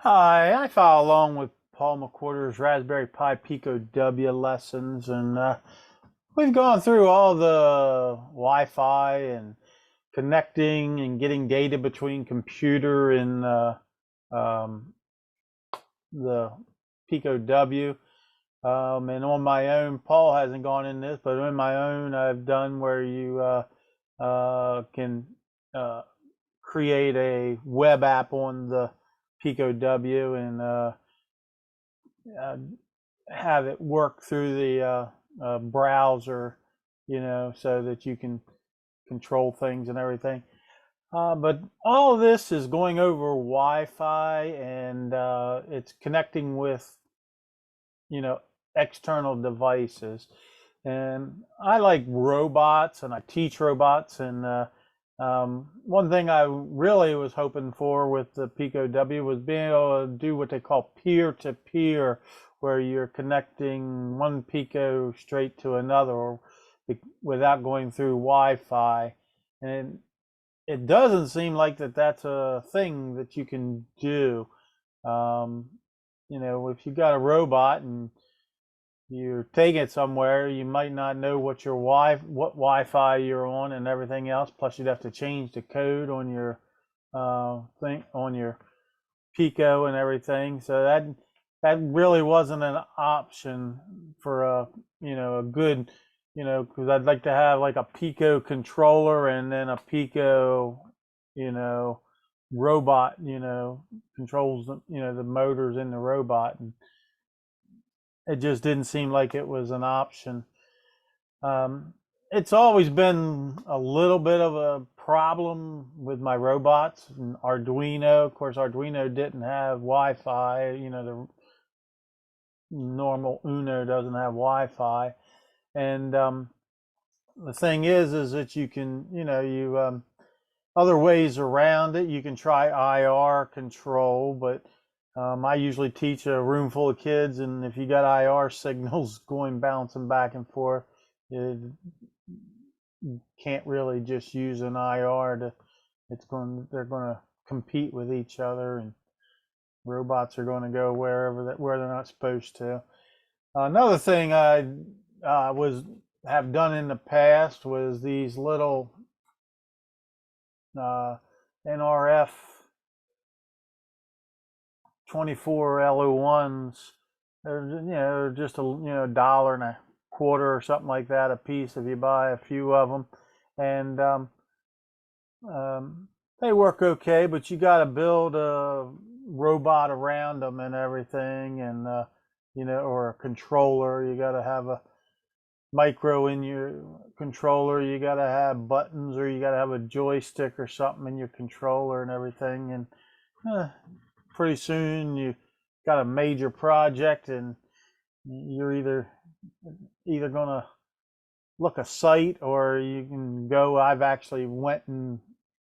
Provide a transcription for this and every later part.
Hi, I follow along with Paul McWhorter's Raspberry Pi Pico W lessons, and we've gone through all the Wi-Fi and connecting and getting data between computer and um, the Pico W. And on my own, Paul hasn't gone in this, but on my own, I've done where you can create a web app on the Pico W and uh, have it work through the browser, so that you can control things and everything. But all of this is going over Wi-Fi, and it's connecting with, you know, external devices. And I like robots, and I teach robots. And one thing I really was hoping for with the Pico W was being able to do what they call peer-to-peer, where you're connecting one Pico straight to another without going through Wi-Fi. And it doesn't seem like that's a thing that you can do. Um, if you got a robot and you're taking it somewhere, you might not know what Wi-Fi you're on and everything else. Plus, you'd have to change the code on your thing on your Pico and everything. So that really wasn't an option for a good, because I'd like to have like a Pico controller and then a Pico, you know, robot, controls the motors in the robot, and it just didn't seem like it was an option. Um, it's always been a little bit of a problem with my robots and Arduino. Of course, Arduino didn't have Wi-Fi. The normal Uno doesn't have Wi-Fi. And the thing is that you can, other ways around it. You can try IR control, but I usually teach a room full of kids, and if you got IR signals going bouncing back and forth, you can't really just use an IR to. They're going to compete with each other, and robots are going to go where they're not supposed to. Another thing I have done in the past was these little NRF 24 LO1s. They're just a dollar and a quarter or something like that a piece if you buy a few of them, and they work okay. But you got to build a robot around them and everything, and or a controller. You got to have a micro in your controller. You got to have buttons, or you got to have a joystick or something in your controller and everything. And pretty soon you got a major project, and you're either going to look a site, or you can go. I've actually went and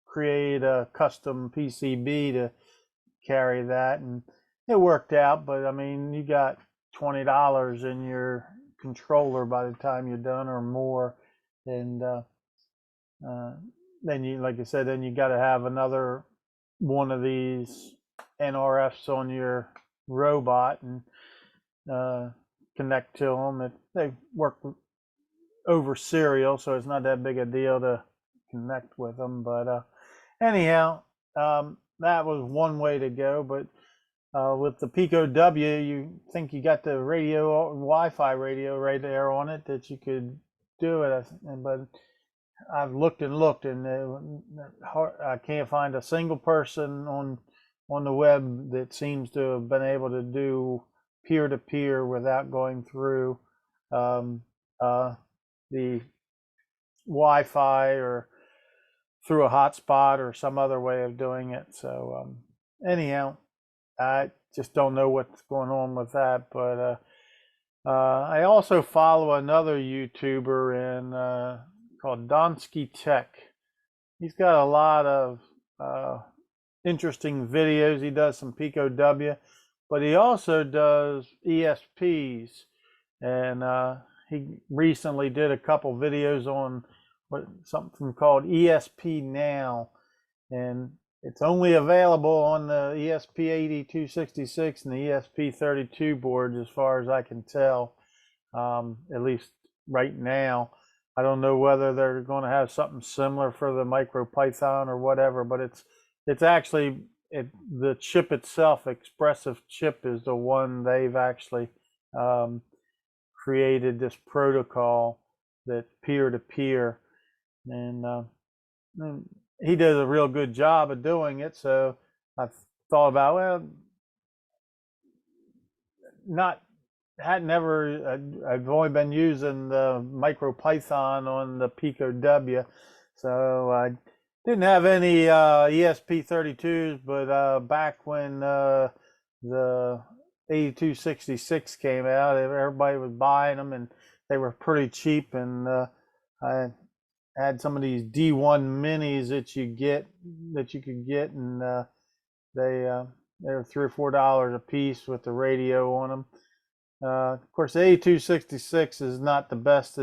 created a custom PCB to carry that, and it worked out. But I mean, you got $20 in your controller by the time you're done, or more. And then you, like I said, then you got to have another one of these NRFs on your robot and connect to them. They work over serial, so it's not that big a deal to connect with them. But anyhow, that was one way to go. But with the Pico W, you think you got the radio, Wi-Fi radio right there on it, that you could do it. But I've looked and looked, and I can't find a single person on the web that seems to have been able to do peer-to-peer without going through the Wi-Fi or through a hotspot or some other way of doing it. So anyhow, I just don't know what's going on with that. But I also follow another YouTuber called Donsky Tech. He's got a lot of interesting videos. He does some Pico W, but he also does ESPs. And he recently did a couple videos on something called ESPNow. And it's only available on the ESP8266 and the ESP32 boards, as far as I can tell, at least right now. I don't know whether they're going to have something similar for the MicroPython or whatever, but it's actually the chip itself, Expressive chip, is the one they've actually created this protocol that's peer-to-peer, and he does a real good job of doing it. So I thought about, well, I've only been using the MicroPython on the Pico W, so I didn't have any ESP32s, but back when the 8266 came out, everybody was buying them and they were pretty cheap, and I had some of these D1 minis that you could get, and they were $3 or $4 a piece with the radio on them. Of course, the 8266 is not the best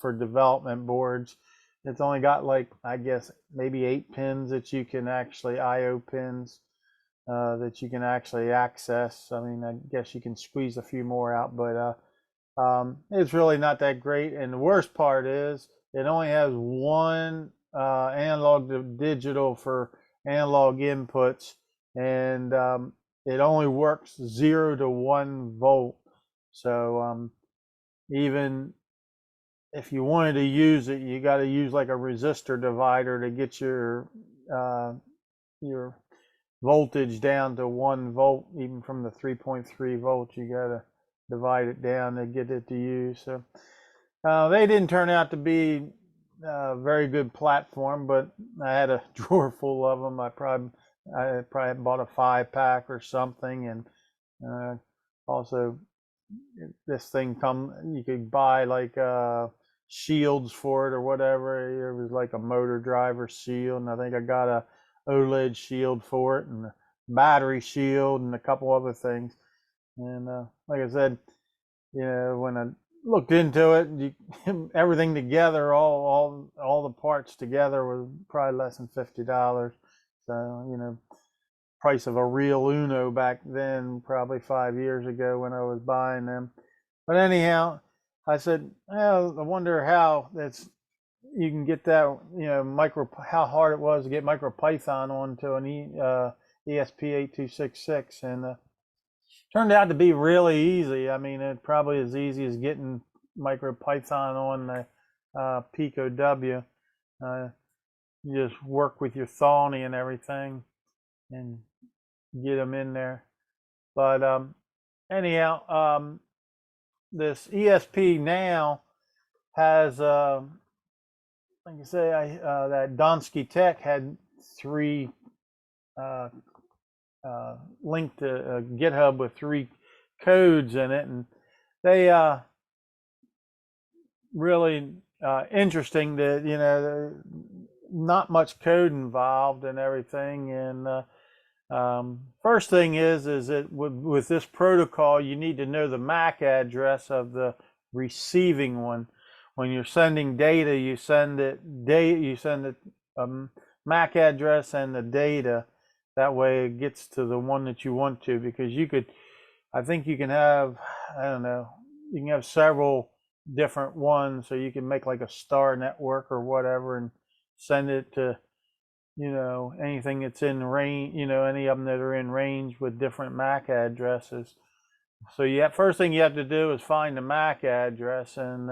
for development boards. It's only got, like, I guess maybe 8 pins that you can actually, IO pins that you can actually access. I mean, I guess you can squeeze a few more out, but it's really not that great. And the worst part is it only has one analog to digital for analog inputs, and it only works 0 to 1 volt. So even if you wanted to use it, you got to use like a resistor divider to get your voltage down to 1 volt. Even from the 3.3 volts, you got to divide it down to get it to use. So they didn't turn out to be a very good platform, but I had a drawer full of them. I probably bought a 5-pack or something, and also this thing you could buy like shields for it or whatever. It was like a motor driver shield, and I think I got a OLED shield for it, and a battery shield, and a couple other things. And like I said, when I looked into it, everything together, all the parts together, was probably less than $50. So price of a real Uno back then, probably 5 years ago when I was buying them. But anyhow, I said, well, I wonder how you can get that, how hard it was to get MicroPython onto an ESP8266, and turned out to be really easy. I mean, it probably as easy as getting MicroPython on the Pico W. You just work with your Thorny and everything and get them in there. But anyhow, this ESPNow has, like I say, that Donsky Tech had 3 linked to GitHub with 3 codes in it, and they really interesting that not much code involved and everything. And first thing is that with this protocol, you need to know the MAC address of the receiving one. When you're sending data, you send it MAC address and the data. That way it gets to the one that you want to, because I think you can have, I don't know, you can have several different ones, so you can make like a star network or whatever and send it to anything that's in range, any of them that are in range with different MAC addresses. So first thing you have to do is find the MAC address, and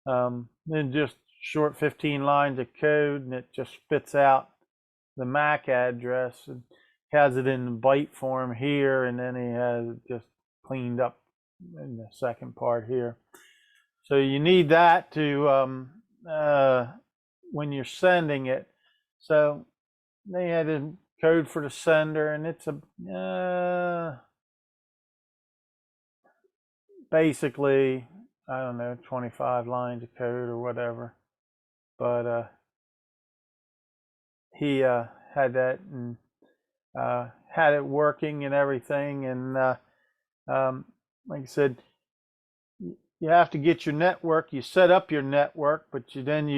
then just short 15 lines of code, and it just spits out the MAC address and has it in byte form here, and then he has it just cleaned up in the second part here. So you need that to when you're sending it. So they had a code for the sender, and it's basically, I don't know, 25 lines of code or whatever. But he had that and had it working and everything. And like I said, you have to get your network. You set up your network, but then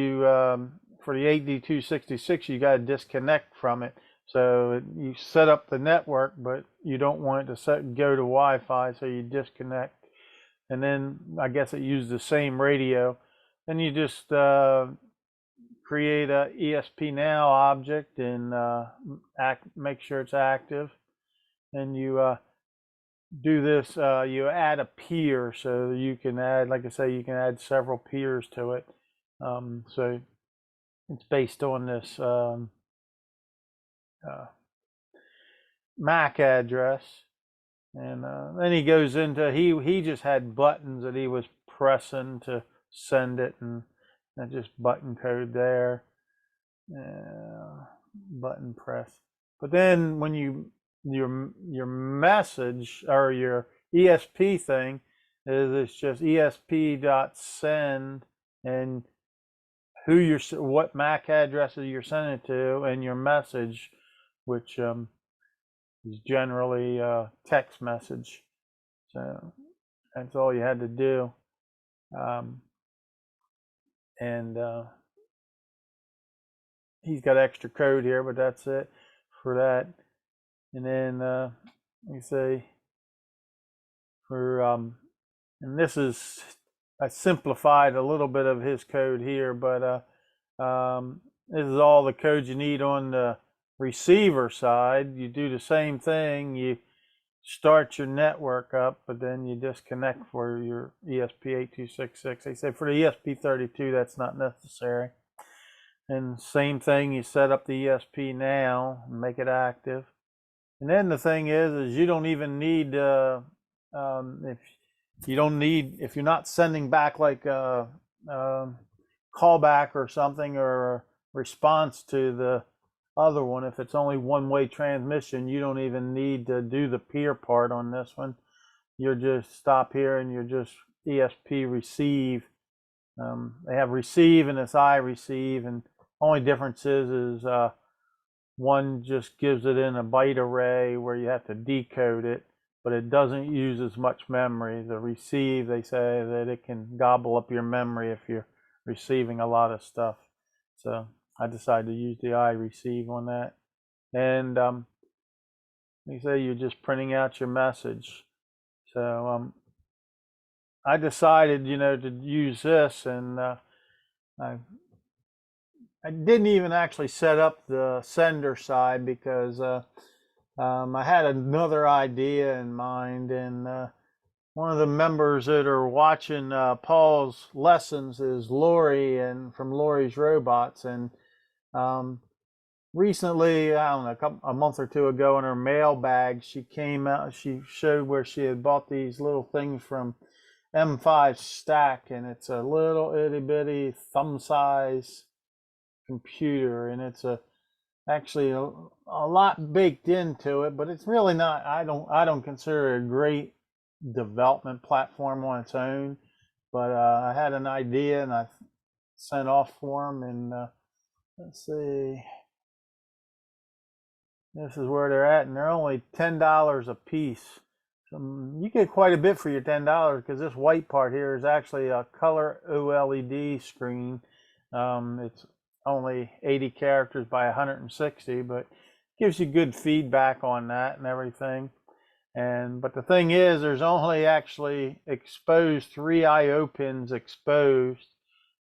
for the 8266, you got to disconnect from it. So you set up the network, but you don't want it to go to Wi-Fi, so you disconnect. And then I guess it used the same radio. Then you just create a ESPNow object and make sure it's active. And you do this, you add a peer, so you can add, like I say, you can add several peers to it. So it's based on this MAC address. And then he goes into, he just had buttons that he was pressing to send it, and just button code there, button press. But then when your message or your ESP thing it's just ESP.send and what MAC addresses you're sending it to, and your message, which is generally a text message. So that's all you had to do. And he's got extra code here, but that's it for that. And then let me say for and this is, I simplified a little bit of his code here, but this is all the code you need on the receiver side. You do the same thing. You start your network up, but then you disconnect for your ESP8266. They say for the ESP32 that's not necessary. And same thing, you set up the ESPNow and make it active. And then the thing is you don't even need if you're not sending back like a callback or something, or a response to the other one, if it's only one-way transmission, you don't even need to do the peer part on this one. You'll just stop here and you're just ESP receive. They have receive and it's I receive, and only difference is one just gives it in a byte array where you have to decode it, but it doesn't use as much memory. The receive, they say that it can gobble up your memory if you're receiving a lot of stuff. So I decided to use the I receive on that. And you say you're just printing out your message. So I decided, to use this, and I didn't even actually set up the sender side because I had another idea in mind, and one of the members that are watching Paul's lessons is Lori, and from Lori's Robots. And recently, I don't know, a month or two ago, in her mailbag, she came out, she showed where she had bought these little things from M5Stack, and it's a little itty bitty thumb size computer, and it's actually a lot baked into it, but it's really not, I don't consider it a great development platform on its own. But I had an idea and I sent off for them, and let's see, this is where they're at, and they're only $10 a piece. So you get quite a bit for your $10, because this white part here is actually a color OLED screen. It's only 80 characters by 160, but gives you good feedback on that and everything. But the thing is, there's only actually exposed 3 I/O pins exposed,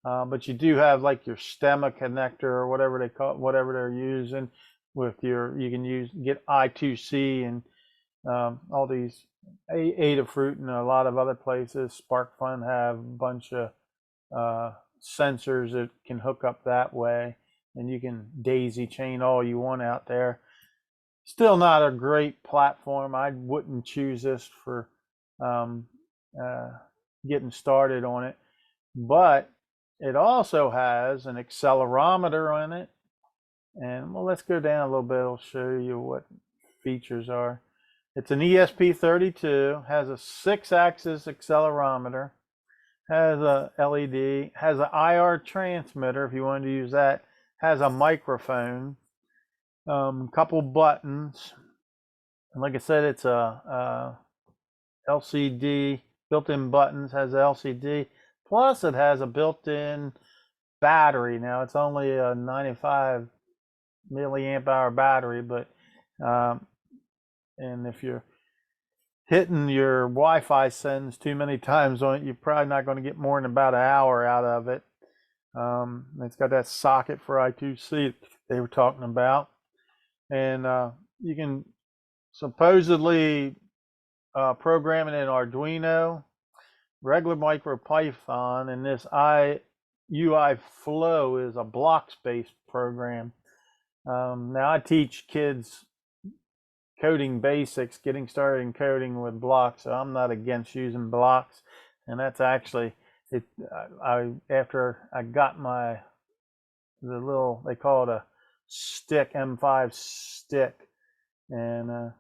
but you do have like your stemma connector or whatever they call it, whatever they're using with you can get I2C and all these Adafruit and a lot of other places. SparkFun have a bunch of sensors that can hook up that way, and you can daisy chain all you want out there. Still not a great platform. I wouldn't choose this for getting started on it, but it also has an accelerometer on it. And well, let's go down a little bit. I'll show you what features are. It's an ESP32, has a 6-axis accelerometer, has a LED, has an IR transmitter if you wanted to use that, has a microphone, couple buttons, and like I said, it's a LCD, built-in buttons, has a LCD, plus it has a built-in battery. Now it's only a 95 milliamp hour battery, but and if you're hitting your Wi-Fi sends too many times on it, you're probably not going to get more than about an hour out of it. It's got that socket for I2C they were talking about, and you can supposedly program it in Arduino, regular MicroPython, and this UI Flow is a blocks-based program. Now I teach kids coding basics, getting started in coding with blocks, so I'm not against using blocks. And that's actually it. After I got the little, they call it a stick, M5Stack, and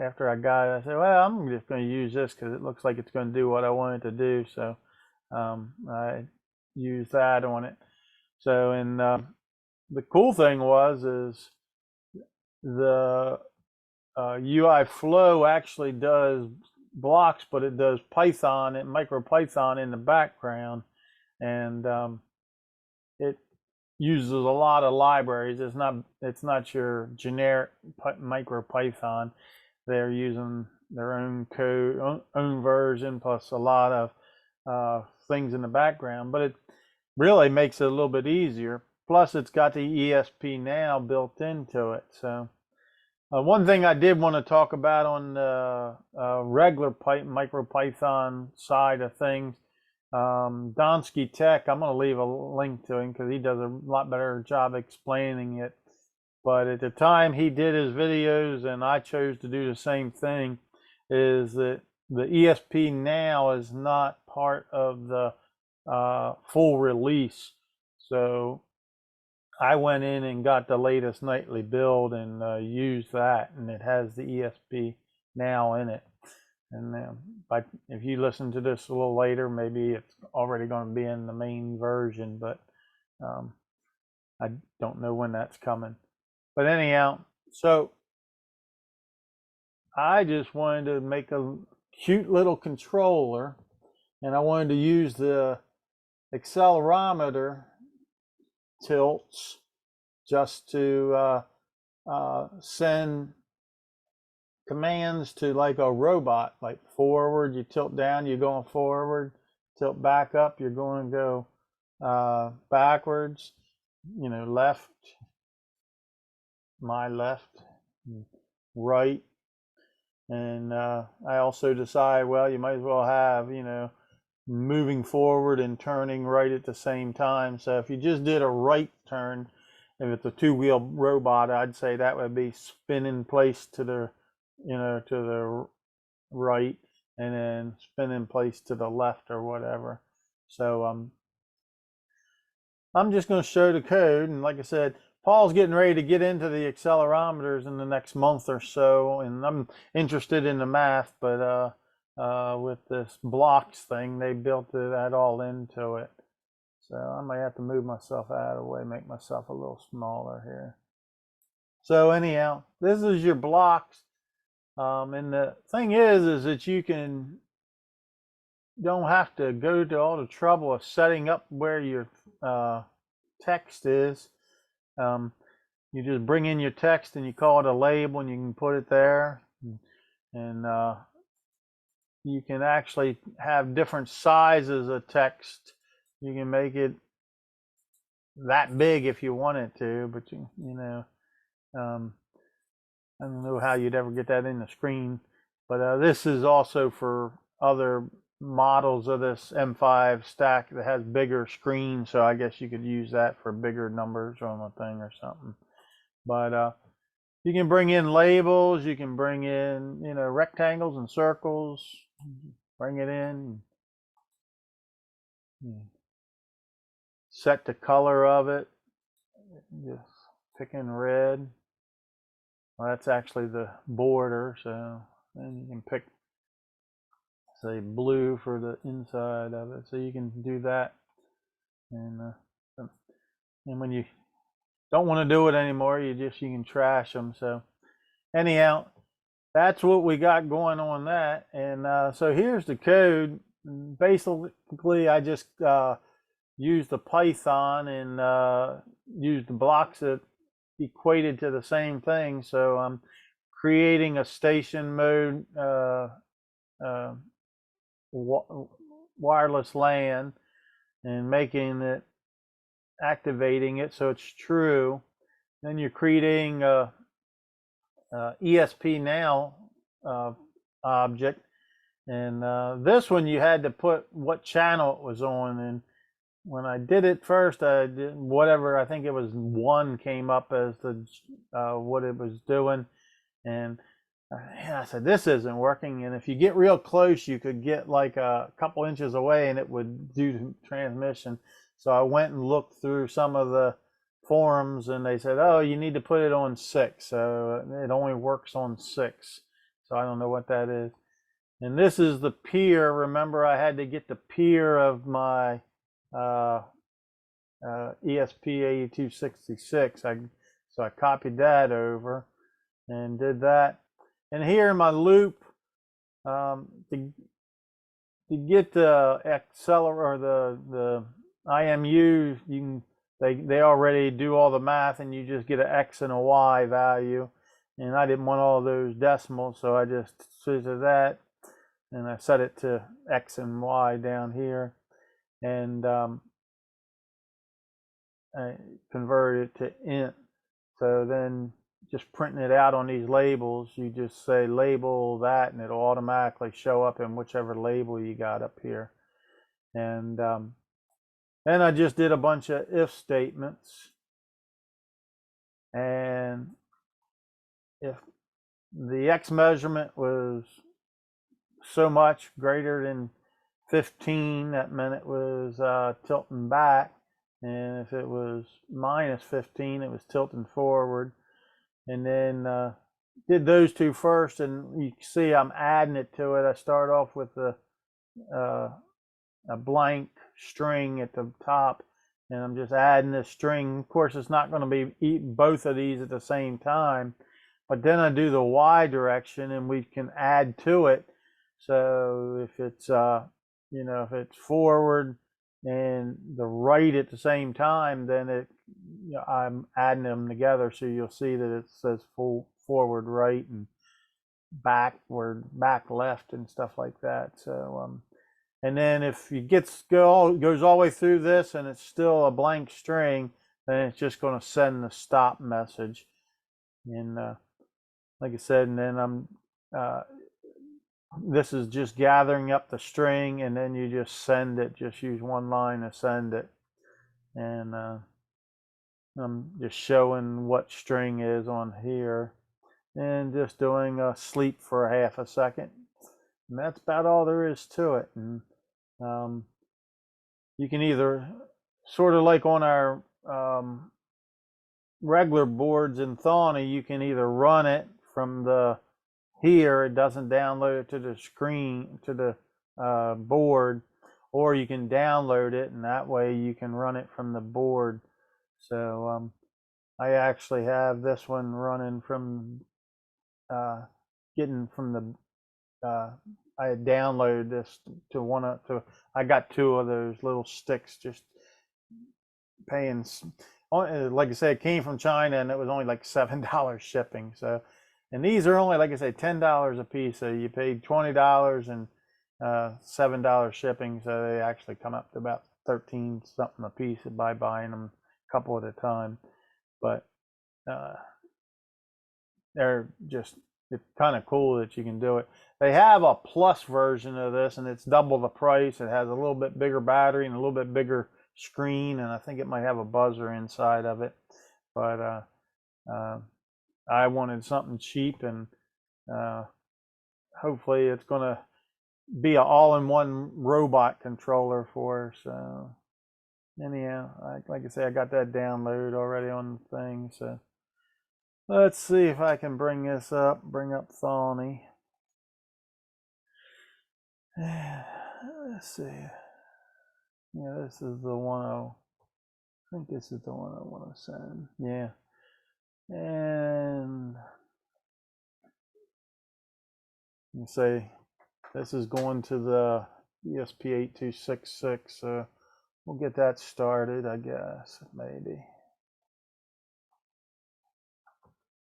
after I got it, I said, well, I'm just going to use this because it looks like it's going to do what I want it to do. So I used that on it. So, and the cool thing is the UI Flow actually does blocks, but it does Python and MicroPython in the background, and it uses a lot of libraries. It's not your generic MicroPython. They're using their own code, own version, plus a lot of things in the background. But it really makes it a little bit easier. Plus, it's got the ESPNow built into it. So, one thing I did want to talk about on the regular MicroPython side of things, Donsky Tech, I'm going to leave a link to him because he does a lot better job explaining it. But at the time he did his videos, and I chose to do the same thing, is that the ESPNow is not part of the full release. So I went in and got the latest nightly build and used that, and it has the ESPNow in it. And if you listen to this a little later, maybe it's already going to be in the main version, but I don't know when that's coming. But anyhow, so I just wanted to make a cute little controller, and I wanted to use the accelerometer tilts just to send commands to like a robot, like forward, you tilt down, you're going forward, tilt back up, you're going to go backwards, left, my left, right. And I also decide, well, you might as well have, moving forward and turning right at the same time. So if you just did a right turn, if it's a two-wheel robot, I'd say that would be spin in place to the, to the right, and then spin in place to the left or whatever. So I'm just going to show the code, and like I said, Paul's getting ready to get into the accelerometers in the next month or so, and I'm interested in the math, but with this blocks thing, they built that all into it. So I might have to move myself out of the way, make myself a little smaller here. So anyhow, this is your blocks. And the thing is that you don't have to go to all the trouble of setting up where your text is. You just bring in your text and you call it a label, and you can put it there, and you can actually have different sizes of text. You can make it that big if you want it to, but I don't know how you'd ever get that in the screen. But this is also for other models of this M5Stack that has bigger screens, so I guess you could use that for bigger numbers on a thing or something. But you can bring in labels, you can bring in rectangles and circles, bring it in, set the color of it, just pick in red. Well, that's actually the border, so then you can pick, say, blue for the inside of it. So you can do that, and when you don't want to do it anymore, you can trash them. So anyhow, that's what we got going on that. And so here's the code. Basically, I just used the Python and used the blocks that equated to the same thing. So I'm creating a station mode uh, wireless LAN and making it, activating it so it's true. Then you're creating a ESPNow object, and this one you had to put what channel it was on. And when I did it first, I did whatever, I think it was 1 came up as the what it was doing, and I said, this isn't working. And if you get real close, you could get like a couple inches away and it would do transmission. So I went and looked through some of the forums, and they said, oh, you need to put it on 6. So it only works on 6. So I don't know what that is. And this is the peer. Remember, I had to get the peer of my ESP8266. So I copied that over and did that. And here in my loop, to get the accelerator or the IMU, you can they already do all the math, and you just get an X and a Y value. And I didn't want all those decimals, so I just switched that, and I set it to X and Y down here, and I converted it to int. So then, just printing it out on these labels, you just say label that, and it'll automatically show up in whichever label you got up here. And then I just did a bunch of if statements, and if the X measurement was so much greater than 15, that meant it was tilting back, and if it was minus 15, it was tilting forward. And then did those two first, and you can see I'm adding it to it. I start off with a blank string at the top, and I'm just adding this string. Of course, it's not going to be both of these at the same time, but then I do the Y direction, and we can add to it. So if it's if it's forward and the right at the same time, then I'm adding them together, so you'll see that it says full forward right and backward back left and stuff like that. So and then if you goes all the way through this and it's still a blank string, then it's just going to send the stop message. And like I said, and then I'm this is just gathering up the string, and then you just send it. Just use one line to send it. And I'm just showing what string is on here, and just doing a sleep for half a second. And that's about all there is to it. And you can either, sort of like on our regular boards in Thorny, you can either run it from the here, it doesn't download it to the screen, to the board, or you can download it, and that way you can run it from the board. So I actually have this one running from getting from the I had downloaded this to I got 2 of those little sticks, just paying, like I said, it came from China, and it was only like $7 shipping. So, and these are only, like I said, $10 a piece. So you paid $20 and $7 shipping. So they actually come up to about 13 something a piece by buying them a couple at a time. But they're just, it's kind of cool that you can do it. They have a plus version of this, and it's double the price. It has a little bit bigger battery and a little bit bigger screen, and I think it might have a buzzer inside of it. But I wanted something cheap, and hopefully it's going to be an all-in-one robot controller for us. So anyhow, like I say, I got that download already on the thing. So let's see if I can bring this up, bring up Thorny. Let's see. Yeah, this is the one I think this is the one I want to send. Yeah. And you say this is going to the ESP8266. We'll get that started, I guess, maybe.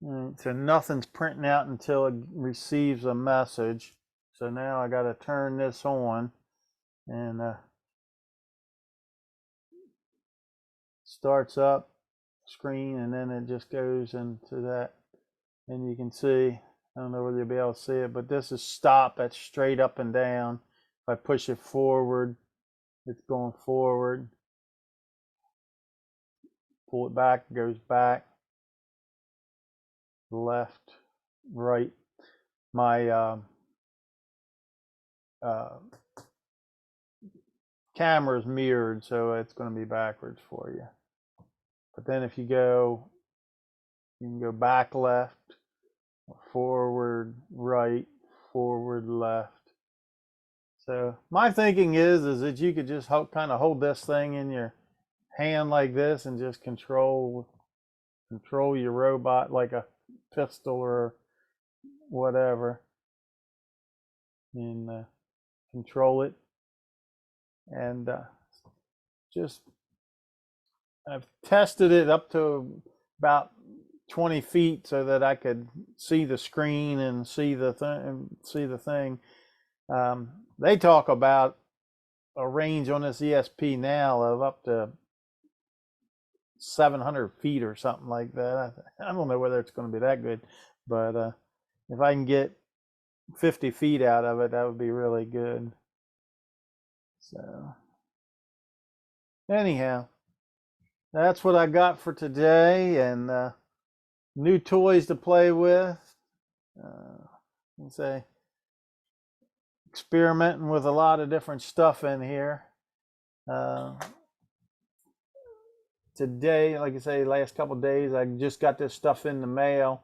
So nothing's printing out until it receives a message. So now I got to turn this on and starts up screen, and then it just goes into that. And you can see, I don't know whether you'll be able to see it, but this is stop. That's straight up and down. If I push it forward, it's going forward. Pull it back, it goes back. Left, right. My camera is mirrored, so it's going to be backwards for you. But then if you go, you can go back left, forward right, forward left. So my thinking is that you could just kind of hold this thing in your hand like this and just control your robot like a pistol or whatever, and control it. And just I've tested it up to about 20 feet so that I could see the screen and see the thing. They talk about a range on this ESPNow of up to 700 feet or something like that. I don't know whether it's going to be that good, but if I can get 50 feet out of it, that would be really good. So anyhow, that's what I got for today, and new toys to play with. Let's say experimenting with a lot of different stuff in here. Today, like I say, last couple of days, I just got this stuff in the mail.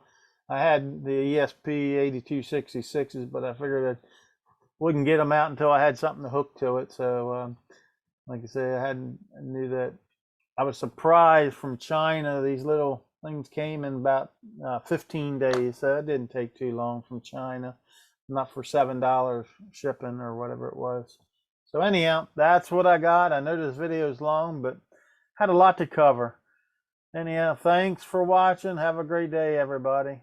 I had the ESP8266s, but I figured I wouldn't get them out until I had something to hook to it. So, like I say, I knew that. I was surprised from China. These little things came in about 15 days, so it didn't take too long from China. Not for $7 shipping or whatever it was. So anyhow, that's what I got. I know this video is long, but had a lot to cover. Anyhow, thanks for watching. Have a great day, everybody.